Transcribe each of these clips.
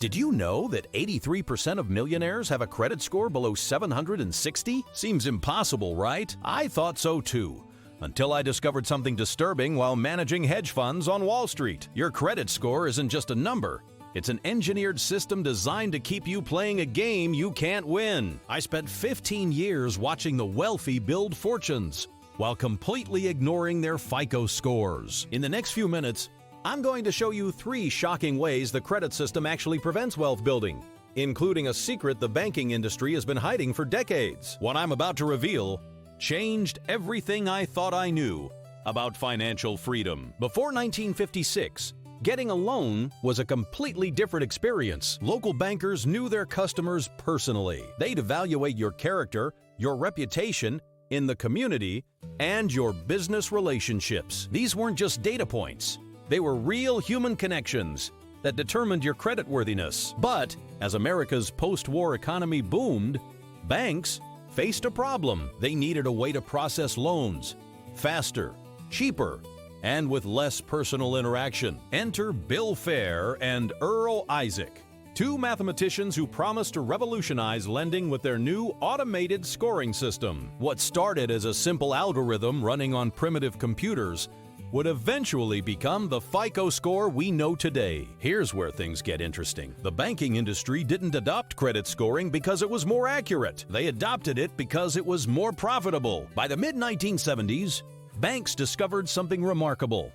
Did you know that 83% of millionaires have a credit score below 760? Seems impossible, right? I thought so too. Until I discovered something disturbing while managing hedge funds on Wall Street. Your credit score isn't just a number. It's an engineered system designed to keep you playing a game you can't win. I spent 15 years watching the wealthy build fortunes while completely ignoring their FICO scores. In the next few minutes, I'm going to show you 3 shocking ways the credit system actually prevents wealth building, including a secret the banking industry has been hiding for decades. What I'm about to reveal changed everything I thought I knew about financial freedom. Before 1956, getting a loan was a completely different experience. Local bankers knew their customers personally. They'd evaluate your character, your reputation in the community, and your business relationships. These weren't just data points. They were real human connections that determined your creditworthiness. But as America's post-war economy boomed, banks faced a problem. They needed a way to process loans faster, cheaper, and with less personal interaction. Enter Bill Fair and Earl Isaac, 2 mathematicians who promised to revolutionize lending with their new automated scoring system. What started as a simple algorithm running on primitive computers would eventually become the FICO score we know today. Here's where things get interesting. The banking industry didn't adopt credit scoring because it was more accurate. They adopted it because it was more profitable. By the mid-1970s, banks discovered something remarkable.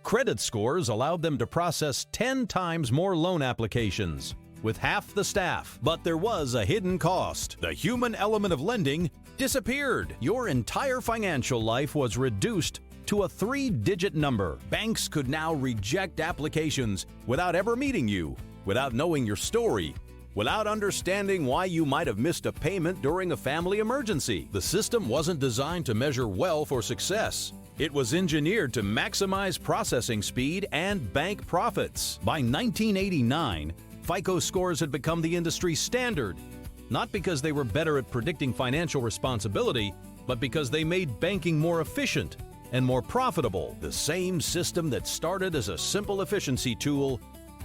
Credit scores allowed them to process 10 times more loan applications with half the staff. But there was a hidden cost. The human element of lending disappeared. Your entire financial life was reduced to a 3-digit number. Banks could now reject applications without ever meeting you, without knowing your story, without understanding why you might have missed a payment during a family emergency. The system wasn't designed to measure wealth or success. It was engineered to maximize processing speed and bank profits. By 1989, FICO scores had become the industry standard, not because they were better at predicting financial responsibility, but because they made banking more efficient and more profitable. The same system that started as a simple efficiency tool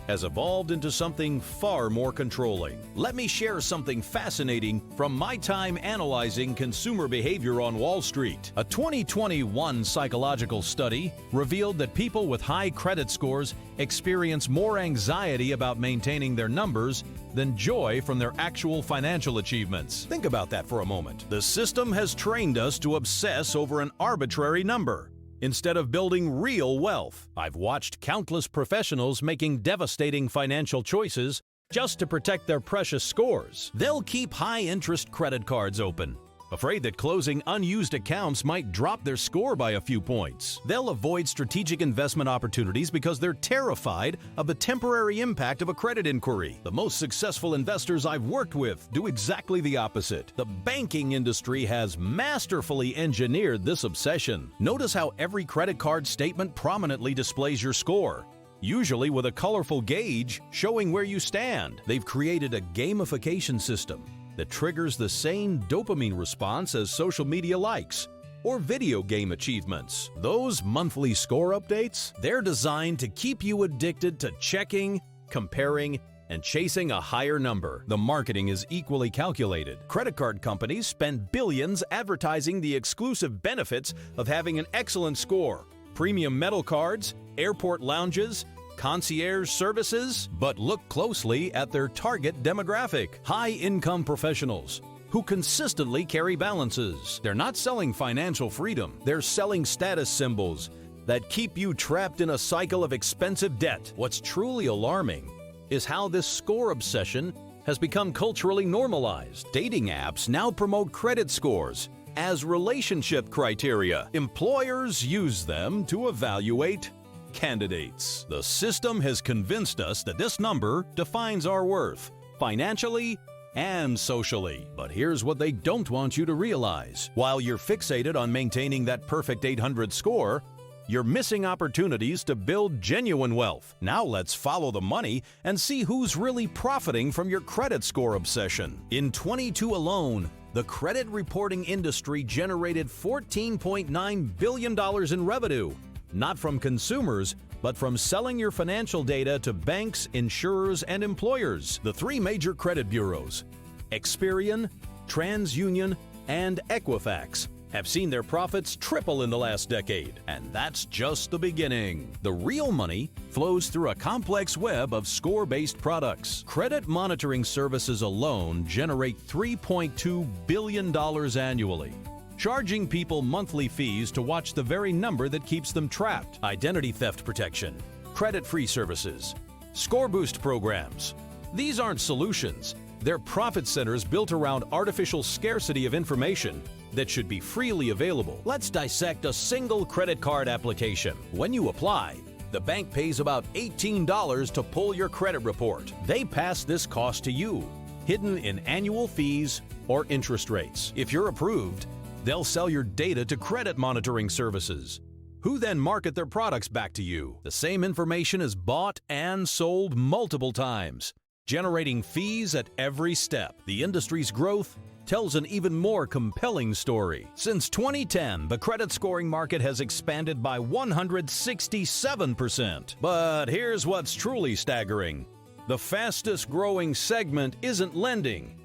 has evolved into something far more controlling. Let me share something fascinating from my time analyzing consumer behavior on Wall Street. A 2021 psychological study revealed that people with high credit scores experience more anxiety about maintaining their numbers than joy from their actual financial achievements. Think about that for a moment. The system has trained us to obsess over an arbitrary number instead of building real wealth. I've watched countless professionals making devastating financial choices just to protect their precious scores. They'll keep high-interest credit cards open, afraid that closing unused accounts might drop their score by a few points. They'll avoid strategic investment opportunities because they're terrified of the temporary impact of a credit inquiry. The most successful investors I've worked with do exactly the opposite. The banking industry has masterfully engineered this obsession. Notice how every credit card statement prominently displays your score, usually with a colorful gauge showing where you stand. They've created a gamification system that triggers the same dopamine response as social media likes or video game achievements. Those monthly score updates, they're designed to keep you addicted to checking, comparing, and chasing a higher number. The marketing is equally calculated. Credit card companies spend billions advertising the exclusive benefits of having an excellent score: premium metal cards, airport lounges, concierge services. But look closely at their target demographic: high-income professionals who consistently carry balances. They're not selling financial freedom. They're selling status symbols that keep you trapped in a cycle of expensive debt. What's truly alarming is how this score obsession has become culturally normalized. Dating apps now promote credit scores as relationship criteria. Employers use them to evaluate candidates. The system has convinced us that this number defines our worth, financially and socially. But here's what they don't want you to realize. While you're fixated on maintaining that perfect 800 score, you're missing opportunities to build genuine wealth. Now let's follow the money and see who's really profiting from your credit score obsession. In 2022 alone, the credit reporting industry generated $14.9 billion in revenue, not from consumers, but from selling your financial data to banks, insurers, and employers. The three major credit bureaus, Experian, TransUnion, and Equifax, have seen their profits triple in the last decade. And that's just the beginning. The real money flows through a complex web of score-based products. Credit monitoring services alone generate $3.2 billion annually, charging people monthly fees to watch the very number that keeps them trapped. Identity theft protection, credit-free services, score boost programs. These aren't solutions. They're profit centers built around artificial scarcity of information that should be freely available. Let's dissect a single credit card application. When you apply, the bank pays about $18 to pull your credit report. They pass this cost to you, hidden in annual fees or interest rates. If you're approved, they'll sell your data to credit monitoring services, who then market their products back to you. The same information is bought and sold multiple times, generating fees at every step. The industry's growth tells an even more compelling story. Since 2010, the credit scoring market has expanded by 167%. But here's what's truly staggering. The fastest growing segment isn't lending.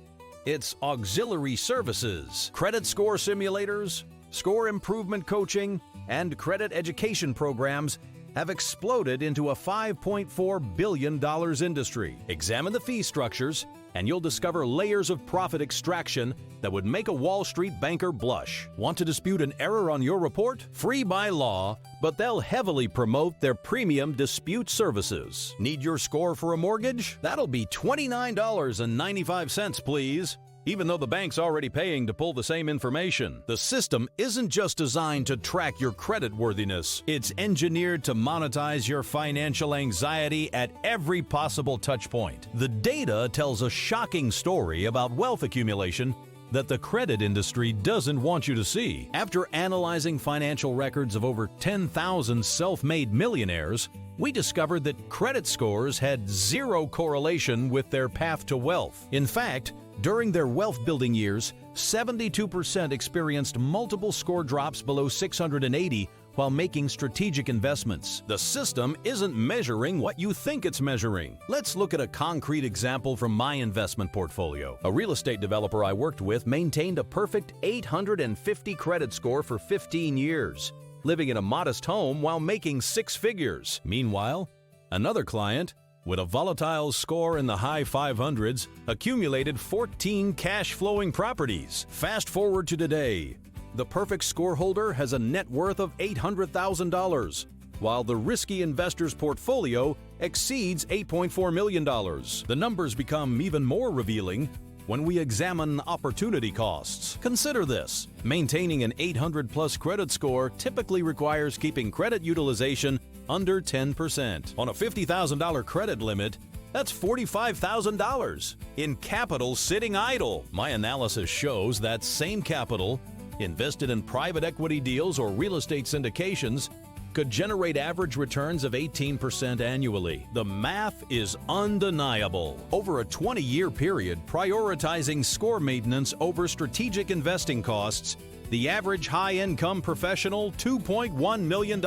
It's auxiliary services. Credit score simulators, score improvement coaching, and credit education programs have exploded into a $5.4 billion industry. Examine the fee structures, and you'll discover layers of profit extraction that would make a Wall Street banker blush. Want to dispute an error on your report? Free by law, but they'll heavily promote their premium dispute services. Need your score for a mortgage? That'll be $29.95, please. Even though the bank's already paying to pull the same information. The system isn't just designed to track your credit worthiness. It's engineered to monetize your financial anxiety at every possible touch point. The data tells a shocking story about wealth accumulation that the credit industry doesn't want you to see. After analyzing financial records of over 10,000 self-made millionaires, we discovered that credit scores had zero correlation with their path to wealth. In fact, during their wealth-building years, 72% experienced multiple score drops below 680 while making strategic investments. The system isn't measuring what you think it's measuring. Let's look at a concrete example from my investment portfolio. A real estate developer I worked with maintained a perfect 850 credit score for 15 years, living in a modest home while making six figures. Meanwhile, another client with a volatile score in the high 500s, accumulated 14 cash-flowing properties. Fast forward to today. The perfect score holder has a net worth of $800,000, while the risky investor's portfolio exceeds $8.4 million. The numbers become even more revealing when we examine opportunity costs. Consider this. Maintaining an 800-plus credit score typically requires keeping credit utilization under 10%. On a $50,000 credit limit, that's $45,000 in capital sitting idle. My analysis shows that same capital, invested in private equity deals or real estate syndications, could generate average returns of 18% annually. The math is undeniable. Over a 20-year period, prioritizing score maintenance over strategic investing costs the average high-income professional $2.1 million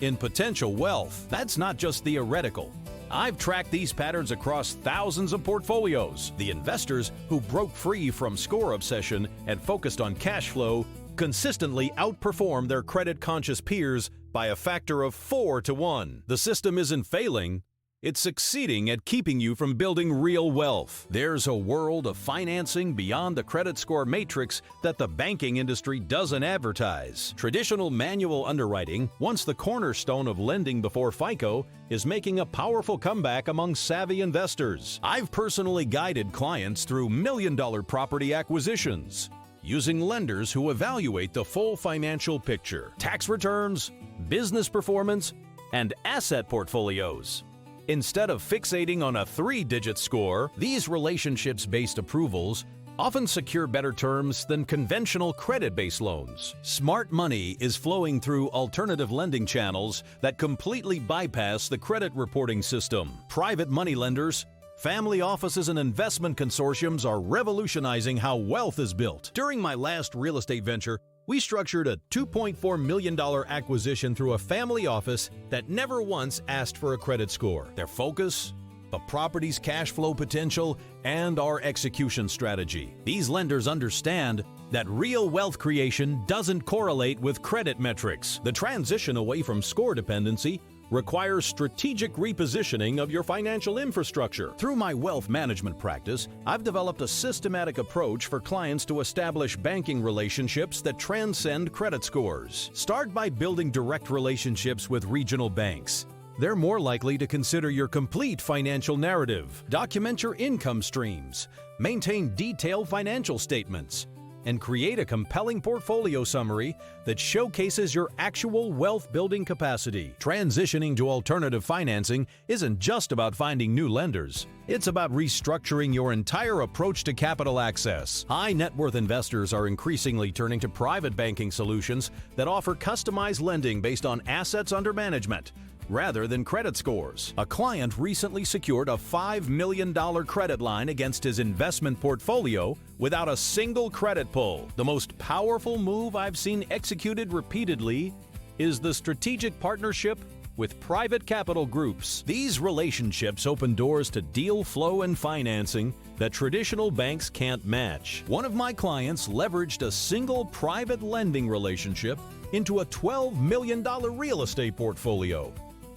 in potential wealth. That's not just theoretical. I've tracked these patterns across thousands of portfolios. The investors who broke free from score obsession and focused on cash flow consistently outperform their credit-conscious peers by a factor of 4 to 1. The system isn't failing. It's succeeding at keeping you from building real wealth. There's a world of financing beyond the credit score matrix that the banking industry doesn't advertise. Traditional manual underwriting, once the cornerstone of lending before FICO, is making a powerful comeback among savvy investors. I've personally guided clients through million-dollar property acquisitions, using lenders who evaluate the full financial picture, tax returns, business performance, and asset portfolios. Instead of fixating on a 3-digit score, these relationships-based approvals often secure better terms than conventional credit-based loans. Smart money is flowing through alternative lending channels that completely bypass the credit reporting system. Private money lenders, family offices, and investment consortiums are revolutionizing how wealth is built. During my last real estate venture, We structured a $2.4 million acquisition through a family office that never once asked for a credit score. Their focus? The property's cash flow potential and our execution strategy. These lenders understand that real wealth creation doesn't correlate with credit metrics. The transition away from score dependency requires strategic repositioning of your financial infrastructure. Through my wealth management practice, I've developed a systematic approach for clients to establish banking relationships that transcend credit scores. Start by building direct relationships with regional banks. They're more likely to consider your complete financial narrative, document your income streams, maintain detailed financial statements, and create a compelling portfolio summary that showcases your actual wealth-building capacity. Transitioning to alternative financing isn't just about finding new lenders. It's about restructuring your entire approach to capital access. High-net-worth investors are increasingly turning to private banking solutions that offer customized lending based on assets under management, rather than credit scores. A client recently secured a $5 million credit line against his investment portfolio without a single credit pull. The most powerful move I've seen executed repeatedly is the strategic partnership with private capital groups. These relationships open doors to deal flow and financing that traditional banks can't match. One of my clients leveraged a single private lending relationship into a $12 million real estate portfolio,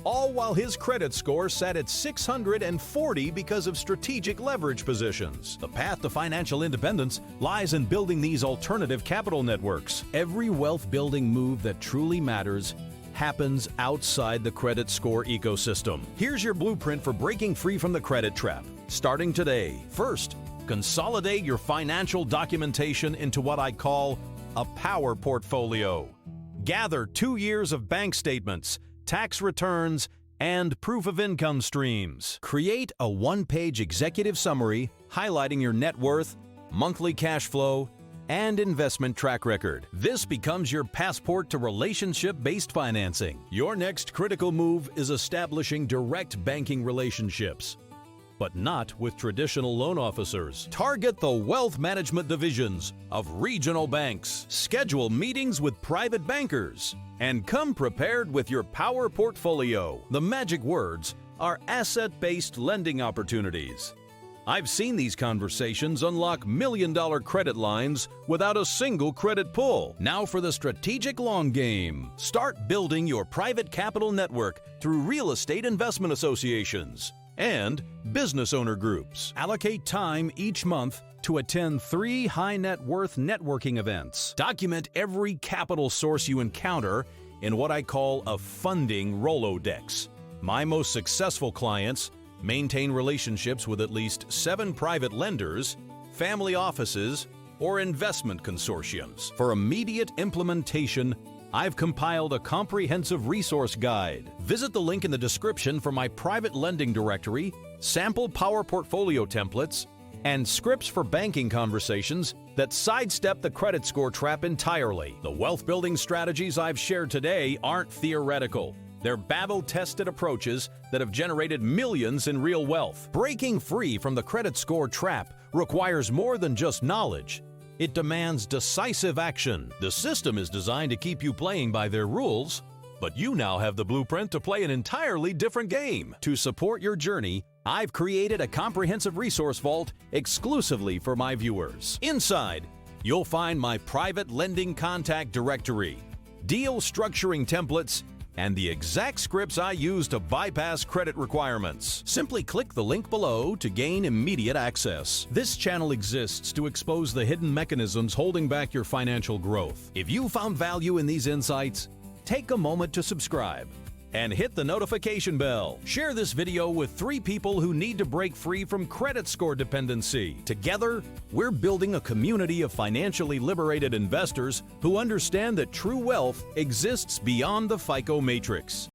all while his credit score sat at 640 because of strategic leverage positions. The path to financial independence lies in building these alternative capital networks. Every wealth-building move that truly matters happens outside the credit score ecosystem. Here's your blueprint for breaking free from the credit trap, starting today. First, consolidate your financial documentation into what I call a power portfolio. Gather 2 years of bank statements, tax returns, and proof of income streams. Create a one-page executive summary highlighting your net worth, monthly cash flow, and investment track record. This becomes your passport to relationship-based financing. Your next critical move is establishing direct banking relationships, but not with traditional loan officers. Target the wealth management divisions of regional banks. Schedule meetings with private bankers, and come prepared with your power portfolio. The magic words are asset-based lending opportunities. I've seen these conversations unlock million-dollar credit lines without a single credit pull. Now for the strategic long game. Start building your private capital network through real estate investment associations and business owner groups. Allocate time each month to attend 3 high net worth networking events. Document every capital source you encounter in what I call a funding Rolodex. My most successful clients maintain relationships with at least 7 private lenders, family offices, or investment consortiums. For immediate implementation, I've compiled a comprehensive resource guide. Visit the link in the description for my private lending directory, sample power portfolio templates, and scripts for banking conversations that sidestep the credit score trap entirely. The wealth-building strategies I've shared today aren't theoretical. They're battle-tested approaches that have generated millions in real wealth. Breaking free from the credit score trap requires more than just knowledge. It demands decisive action. The system is designed to keep you playing by their rules, but you now have the blueprint to play an entirely different game. To support your journey, I've created a comprehensive resource vault exclusively for my viewers. Inside, you'll find my private lending contact directory, deal structuring templates, and the exact scripts I use to bypass credit requirements. Simply click the link below to gain immediate access. This channel exists to expose the hidden mechanisms holding back your financial growth. If you found value in these insights, take a moment to subscribe and hit the notification bell. Share this video with 3 people who need to break free from credit score dependency. Together, we're building a community of financially liberated investors who understand that true wealth exists beyond the FICO matrix.